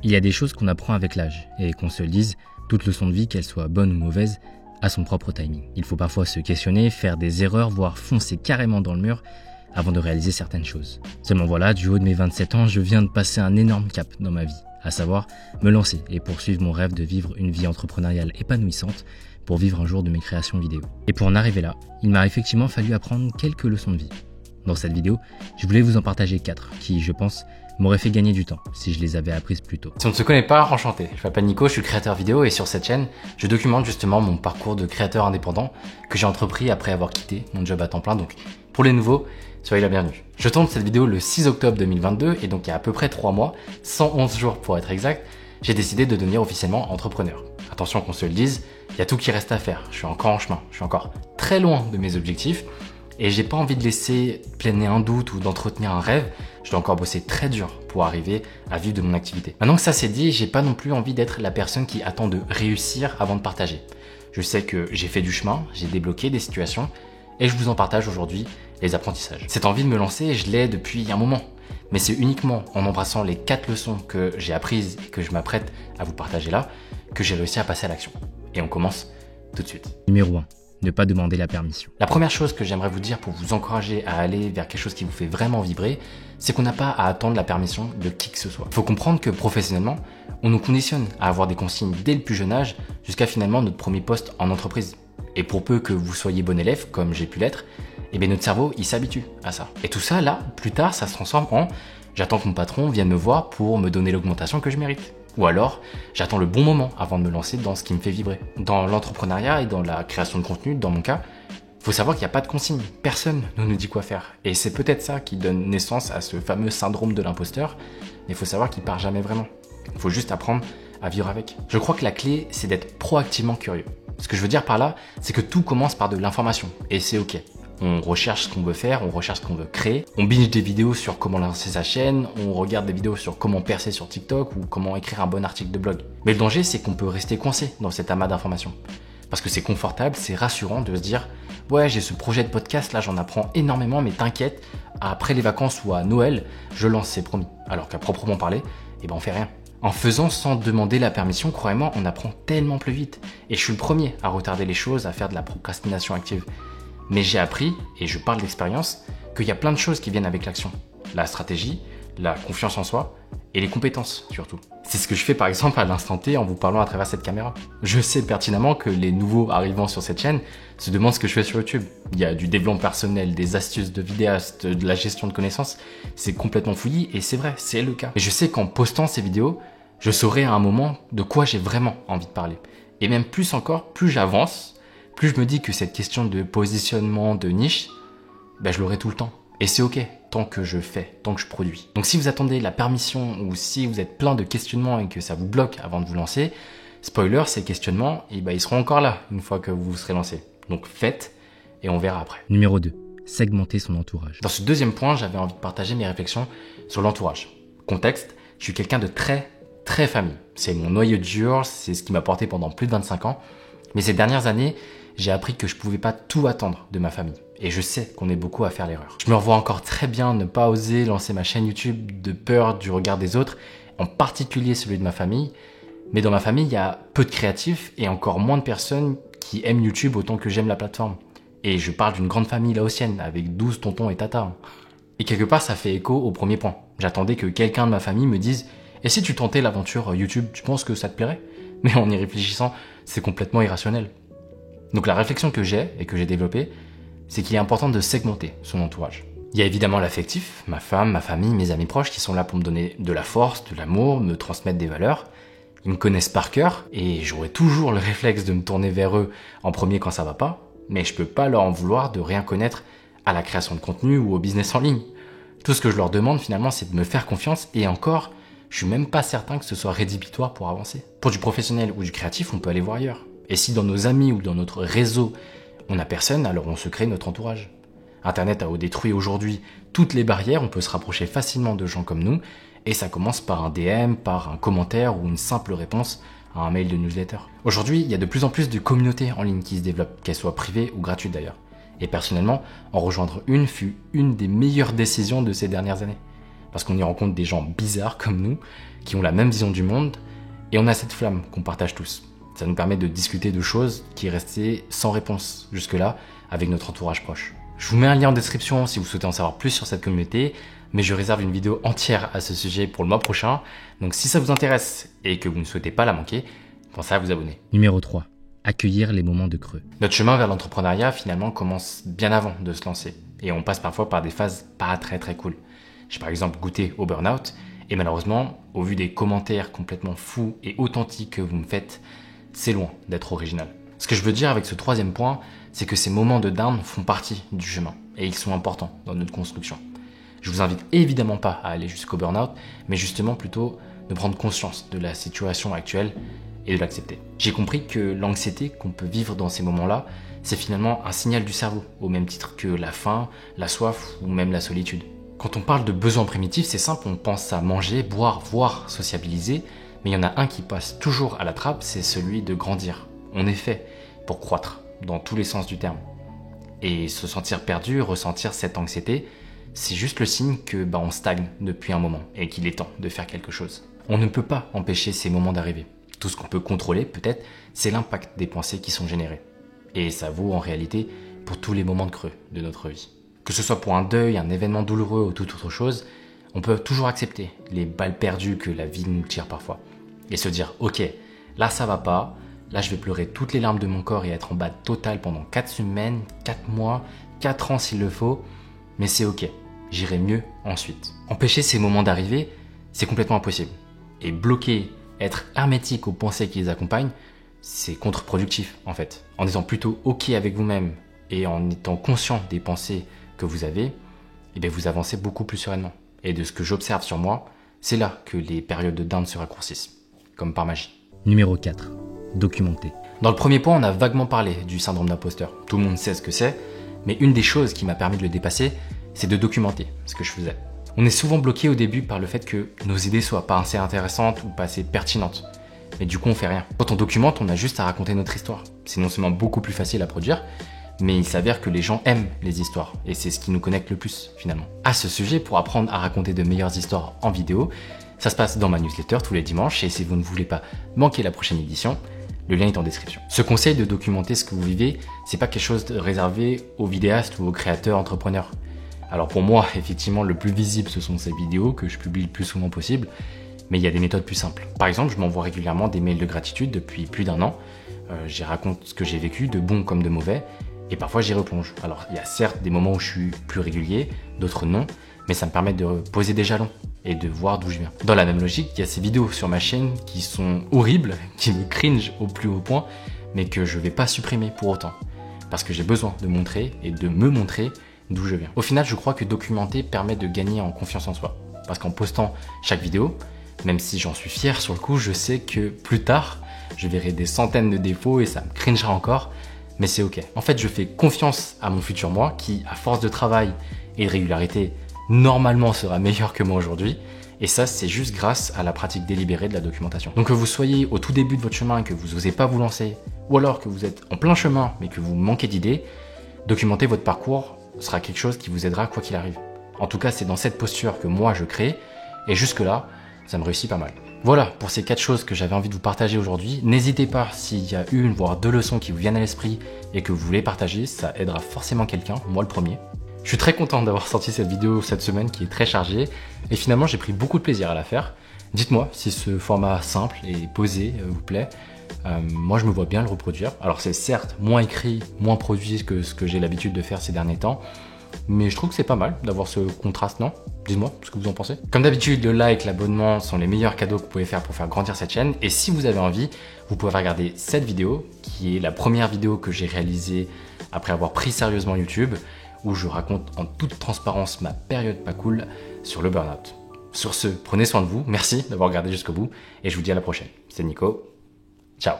Il y a des choses qu'on apprend avec l'âge, et qu'on se le dise, toute leçon de vie, qu'elle soit bonne ou mauvaise, a son propre timing. Il faut parfois se questionner, faire des erreurs, voire foncer carrément dans le mur avant de réaliser certaines choses. Seulement voilà, du haut de mes 27 ans, je viens de passer un énorme cap dans ma vie, à savoir me lancer et poursuivre mon rêve de vivre une vie entrepreneuriale épanouissante pour vivre un jour de mes créations vidéo. Et pour en arriver là, il m'a effectivement fallu apprendre quelques leçons de vie. Dans cette vidéo, je voulais vous en partager 4 qui, je pense, m'auraient fait gagner du temps si je les avais apprises plus tôt. Si on ne se connaît pas, enchanté. Je m'appelle Nico, je suis créateur vidéo et sur cette chaîne, je documente justement mon parcours de créateur indépendant que j'ai entrepris après avoir quitté mon job à temps plein. Donc pour les nouveaux, soyez la bienvenue. Je tourne cette vidéo le 6 octobre 2022 et donc il y a à peu près 3 mois, 111 jours pour être exact, j'ai décidé de devenir officiellement entrepreneur. Attention qu'on se le dise, il y a tout qui reste à faire. Je suis encore en chemin, je suis encore très loin de mes objectifs. Et j'ai pas envie de laisser planer un doute ou d'entretenir un rêve. Je dois encore bosser très dur pour arriver à vivre de mon activité. Maintenant que ça c'est dit, j'ai pas non plus envie d'être la personne qui attend de réussir avant de partager. Je sais que j'ai fait du chemin, j'ai débloqué des situations et je vous en partage aujourd'hui les apprentissages. Cette envie de me lancer, je l'ai depuis un moment. Mais c'est uniquement en embrassant les 4 leçons que j'ai apprises et que je m'apprête à vous partager là que j'ai réussi à passer à l'action. Et on commence tout de suite. Numéro 1. Ne pas demander la permission. La première chose que j'aimerais vous dire pour vous encourager à aller vers quelque chose qui vous fait vraiment vibrer, c'est qu'on n'a pas à attendre la permission de qui que ce soit. Il faut comprendre que professionnellement, on nous conditionne à avoir des consignes dès le plus jeune âge jusqu'à finalement notre premier poste en entreprise. Et pour peu que vous soyez bon élève, comme j'ai pu l'être, eh bien notre cerveau, il s'habitue à ça. Et tout ça, là, plus tard, ça se transforme en « j'attends que mon patron vienne me voir pour me donner l'augmentation que je mérite ». Ou alors, j'attends le bon moment avant de me lancer dans ce qui me fait vibrer. Dans l'entrepreneuriat et dans la création de contenu, dans mon cas, faut savoir qu'il n'y a pas de consigne. Personne ne nous dit quoi faire. Et c'est peut-être ça qui donne naissance à ce fameux syndrome de l'imposteur, mais il faut savoir qu'il part jamais vraiment. Il faut juste apprendre à vivre avec. Je crois que la clé, c'est d'être proactivement curieux. Ce que je veux dire par là, c'est que tout commence par de l'information. Et c'est ok. On recherche ce qu'on veut faire, on recherche ce qu'on veut créer, on binge des vidéos sur comment lancer sa chaîne, on regarde des vidéos sur comment percer sur TikTok ou comment écrire un bon article de blog. Mais le danger, c'est qu'on peut rester coincé dans cet amas d'informations. Parce que c'est confortable, c'est rassurant de se dire « Ouais, j'ai ce projet de podcast, là j'en apprends énormément, mais t'inquiète, après les vacances ou à Noël, je lance, c'est promis. » Alors qu'à proprement parler, on fait rien. En faisant sans demander la permission, croyez-moi, on apprend tellement plus vite. Et je suis le premier à retarder les choses, à faire de la procrastination active. Mais j'ai appris, et je parle d'expérience, qu'il y a plein de choses qui viennent avec l'action. La stratégie, la confiance en soi et les compétences surtout. C'est ce que je fais par exemple à l'instant T en vous parlant à travers cette caméra. Je sais pertinemment que les nouveaux arrivants sur cette chaîne se demandent ce que je fais sur YouTube. Il y a du développement personnel, des astuces de vidéastes, de la gestion de connaissances. C'est complètement fouillis et c'est vrai, c'est le cas. Et je sais qu'en postant ces vidéos, je saurai à un moment de quoi j'ai vraiment envie de parler. Et même plus encore, plus j'avance, plus je me dis que cette question de positionnement, de niche, je l'aurai tout le temps. Et c'est ok, tant que je fais, tant que je produis. Donc si vous attendez la permission ou si vous êtes plein de questionnements et que ça vous bloque avant de vous lancer, spoiler, ces questionnements, ils seront encore là une fois que vous vous serez lancé. Donc faites et on verra après. Numéro 2. Segmenter son entourage. Dans ce deuxième point, j'avais envie de partager mes réflexions sur l'entourage. Contexte, je suis quelqu'un de très famille. C'est mon noyau dur, c'est ce qui m'a porté pendant plus de 25 ans. Mais ces dernières années, j'ai appris que je pouvais pas tout attendre de ma famille. Et je sais qu'on est beaucoup à faire l'erreur. Je me revois encore très bien ne pas oser lancer ma chaîne YouTube de peur du regard des autres, en particulier celui de ma famille. Mais dans ma famille, il y a peu de créatifs et encore moins de personnes qui aiment YouTube autant que j'aime la plateforme. Et je parle d'une grande famille laotienne, avec 12 tontons et tatas. Et quelque part, ça fait écho au premier point. J'attendais que quelqu'un de ma famille me dise « Et si tu tentais l'aventure YouTube, tu penses que ça te plairait ?» Mais en y réfléchissant, c'est complètement irrationnel. Donc la réflexion que j'ai et que j'ai développée, c'est qu'il est important de segmenter son entourage. Il y a évidemment l'affectif, ma femme, ma famille, mes amis proches qui sont là pour me donner de la force, de l'amour, me transmettre des valeurs. Ils me connaissent par cœur et j'aurai toujours le réflexe de me tourner vers eux en premier quand ça va pas, mais je peux pas leur en vouloir de rien connaître à la création de contenu ou au business en ligne. Tout ce que je leur demande finalement, c'est de me faire confiance et encore, je suis même pas certain que ce soit rédhibitoire pour avancer. Pour du professionnel ou du créatif, on peut aller voir ailleurs. Et si dans nos amis ou dans notre réseau, on n'a personne, alors on se crée notre entourage. Internet a détruit aujourd'hui toutes les barrières, on peut se rapprocher facilement de gens comme nous, et ça commence par un DM, par un commentaire ou une simple réponse à un mail de newsletter. Aujourd'hui, il y a de plus en plus de communautés en ligne qui se développent, qu'elles soient privées ou gratuites d'ailleurs. Et personnellement, en rejoindre une fut une des meilleures décisions de ces dernières années. parce qu'on y rencontre des gens bizarres comme nous, qui ont la même vision du monde, et on a cette flamme qu'on partage tous. Ça nous permet de discuter de choses qui restaient sans réponse jusque-là avec notre entourage proche. Je vous mets un lien en description si vous souhaitez en savoir plus sur cette communauté, mais je réserve une vidéo entière à ce sujet pour le mois prochain. Donc si ça vous intéresse et que vous ne souhaitez pas la manquer, pensez à vous abonner. Numéro 3. Accueillir les moments de creux. Notre chemin vers l'entrepreneuriat finalement commence bien avant de se lancer. Et on passe parfois par des phases pas très cool. J'ai par exemple goûté au burn-out, et malheureusement, au vu des commentaires complètement fous et authentiques que vous me faites, c'est loin d'être original. Ce que je veux dire avec ce troisième point, c'est que ces moments de down font partie du chemin, et ils sont importants dans notre construction. Je vous invite évidemment pas à aller jusqu'au burn-out, mais justement plutôt de prendre conscience de la situation actuelle et de l'accepter. J'ai compris que l'anxiété qu'on peut vivre dans ces moments-là, c'est finalement un signal du cerveau, au même titre que la faim, la soif ou même la solitude. Quand on parle de besoins primitifs, c'est simple, on pense à manger, boire, voire sociabiliser, mais il y en a un qui passe toujours à la trappe, c'est celui de grandir. On est fait pour croître, dans tous les sens du terme. Et se sentir perdu, ressentir cette anxiété, c'est juste le signe que on stagne depuis un moment et qu'il est temps de faire quelque chose. On ne peut pas empêcher ces moments d'arriver. Tout ce qu'on peut contrôler, peut-être, c'est l'impact des pensées qui sont générées. Et ça vaut en réalité pour tous les moments de creux de notre vie. Que ce soit pour un deuil, un événement douloureux ou toute autre chose, on peut toujours accepter les balles perdues que la vie nous tire parfois. Et se dire, ok, là ça va pas, là je vais pleurer toutes les larmes de mon corps et être en bad total pendant 4 semaines, 4 mois, 4 ans s'il le faut, mais c'est ok, j'irai mieux ensuite. Empêcher ces moments d'arriver, c'est complètement impossible. Et bloquer, être hermétique aux pensées qui les accompagnent, c'est contre-productif en fait. En étant plutôt ok avec vous-même et en étant conscient des pensées que vous avez, vous avancez beaucoup plus sereinement. Et de ce que j'observe sur moi, c'est là que les périodes de down se raccourcissent, comme par magie. Numéro 4. Documenter. Dans le premier point, on a vaguement parlé du syndrome d'imposteur. Tout le monde sait ce que c'est, mais une des choses qui m'a permis de le dépasser, c'est de documenter ce que je faisais. On est souvent bloqué au début par le fait que nos idées soient pas assez intéressantes ou pas assez pertinentes. Mais du coup, on fait rien. Quand on documente, on a juste à raconter notre histoire. C'est non seulement beaucoup plus facile à produire, mais il s'avère que les gens aiment les histoires. Et c'est ce qui nous connecte le plus, finalement. À ce sujet, pour apprendre à raconter de meilleures histoires en vidéo, ça se passe dans ma newsletter tous les dimanches. Et si vous ne voulez pas manquer la prochaine édition, le lien est en description. Ce conseil de documenter ce que vous vivez, c'est pas quelque chose de réservé aux vidéastes ou aux créateurs entrepreneurs. Alors pour moi, effectivement, le plus visible, ce sont ces vidéos que je publie le plus souvent possible. Mais il y a des méthodes plus simples. Par exemple, je m'envoie régulièrement des mails de gratitude depuis plus d'1 an. J'y raconte ce que j'ai vécu, de bon comme de mauvais. Et parfois, j'y replonge. Alors, il y a certes des moments où je suis plus régulier, d'autres non. Mais ça me permet de poser des jalons et de voir d'où je viens. Dans la même logique, il y a ces vidéos sur ma chaîne qui sont horribles, qui me cringe au plus haut point, mais que je vais pas supprimer pour autant. Parce que j'ai besoin de montrer et de me montrer d'où je viens. Au final, je crois que documenter permet de gagner en confiance en soi. Parce qu'en postant chaque vidéo, même si j'en suis fier sur le coup, je sais que plus tard, je verrai des centaines de défauts et ça me cringera encore, mais c'est ok. En fait, je fais confiance à mon futur moi qui, à force de travail et de régularité, normalement sera meilleur que moi aujourd'hui. Et ça, c'est juste grâce à la pratique délibérée de la documentation. Donc que vous soyez au tout début de votre chemin et que vous n'osez pas vous lancer, ou alors que vous êtes en plein chemin mais que vous manquez d'idées, documenter votre parcours sera quelque chose qui vous aidera quoi qu'il arrive. En tout cas, c'est dans cette posture que moi je crée, et jusque-là, ça me réussit pas mal. Voilà pour ces 4 choses que j'avais envie de vous partager aujourd'hui. N'hésitez pas s'il y a une voire 2 leçons qui vous viennent à l'esprit et que vous voulez partager, ça aidera forcément quelqu'un, moi le premier. Je suis très content d'avoir sorti cette vidéo cette semaine qui est très chargée et finalement j'ai pris beaucoup de plaisir à la faire. Dites-moi si ce format simple et posé vous plaît. Moi je me vois bien le reproduire. Alors c'est certes moins écrit, moins produit que ce que j'ai l'habitude de faire ces derniers temps. Mais je trouve que c'est pas mal d'avoir ce contraste, non? Dites-moi ce que vous en pensez. Comme d'habitude, le like, l'abonnement sont les meilleurs cadeaux que vous pouvez faire pour faire grandir cette chaîne. Et si vous avez envie, vous pouvez regarder cette vidéo, qui est la première vidéo que j'ai réalisée après avoir pris sérieusement YouTube, où je raconte en toute transparence ma période pas cool sur le burn-out. Sur ce, prenez soin de vous, merci d'avoir regardé jusqu'au bout, et je vous dis à la prochaine. C'était Nico, ciao.